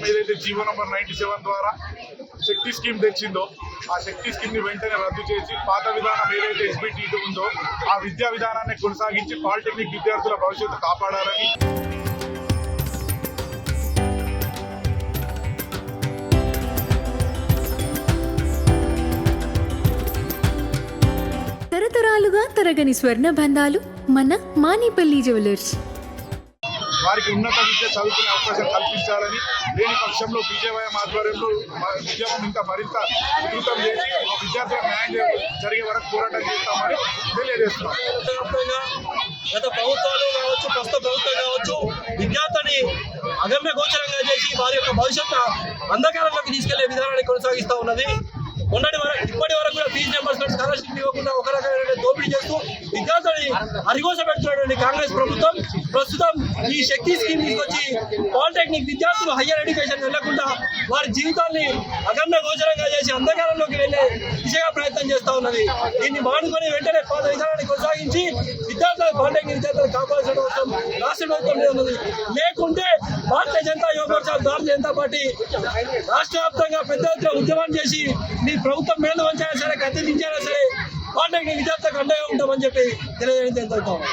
ఏదైతే GO number 97 ద్వారా శక్తి scheme తెచ్చిందో ఆ శక్తి స్కీమ్ ని వెంటనే రద్దు చేసి పాత విధానం ఏదైతే ఎస్బిటి ఉందో ఆ విద్యా విధానాన్ని కొనసాగించి పాలిటెక్నిక్ విద్యార్థుల భవిష్యత్తు కాపాడాలని తరతరాలుగా తరగని స్వర్ణ బంధాలు మన మానేపల్లి జ్యువెలర్స్. వారికి ఉన్నత విద్య చదువుకునే అవకాశం కల్పించాలని, లేని పక్షంలో బీజేవైఎం ఆధ్వర్యంలో ఉద్యమం ఇంకా మరింత విస్తృతం చేసి విద్యార్థుల న్యాయం జరిగే వరకు పోరాటం చేస్తామని తెలియజేస్తున్నాం. గత ప్రభుత్వాలు కావచ్చు, ప్రస్తుత ప్రభుత్వం కావచ్చు, విద్యార్థిని అగమ్య గోచరంగా చేసి వారి యొక్క భవిష్యత్తు అంధకారంలోకి తీసుకెళ్లే విధానాన్ని కొనసాగిస్తూ ఉన్నది. ఇప్పటి వరకు కూడా ఫీజు రియంబర్స్మెంట్ స్కాలర్షిప్ ఇవ్వకుండా ఒక రకమైన దోపిడీ చేస్తూ విద్యార్థులని అరిగోస పెడుతున్నటువంటి కాంగ్రెస్ ప్రభుత్వం ప్రస్తుతం ఈ శక్తి స్కీమ్ తీసుకొచ్చి పాలిటెక్నిక్ విద్యార్థులు హయ్యర్ ఎడ్యుకేషన్ వెళ్లకుండా వారి జీవితాన్ని అగమ్య గోచరంగా చేసి అంధకారంలోకి వెళ్లే దిశగా ప్రయత్నం చేస్తూ ఉన్నది. దీన్ని మానుకొని వెంటనే పాత విధానాన్ని కొనసాగించి పాలిటెక్నిక్ విద్యార్థులను కాపాడాల్సిన అవసరం రాష్ట్ర ప్రభుత్వం మీద ఉన్నది. లేకుంటే భారతీయ జనతా యువ మోర్చా, భారతీయ జనతా పార్టీ రాష్ట్ర వ్యాప్తంగా పెద్ద ఎత్తున ఉద్యమం చేసి మీ ప్రభుత్వం మీద వంచైనా సరే, గద్దె దించైనా సరే పాలిటెక్నిక్ విద్యార్థులకు అండగా ఉంటామని చెప్పి తెలియజేయడం జరుగుతుంది.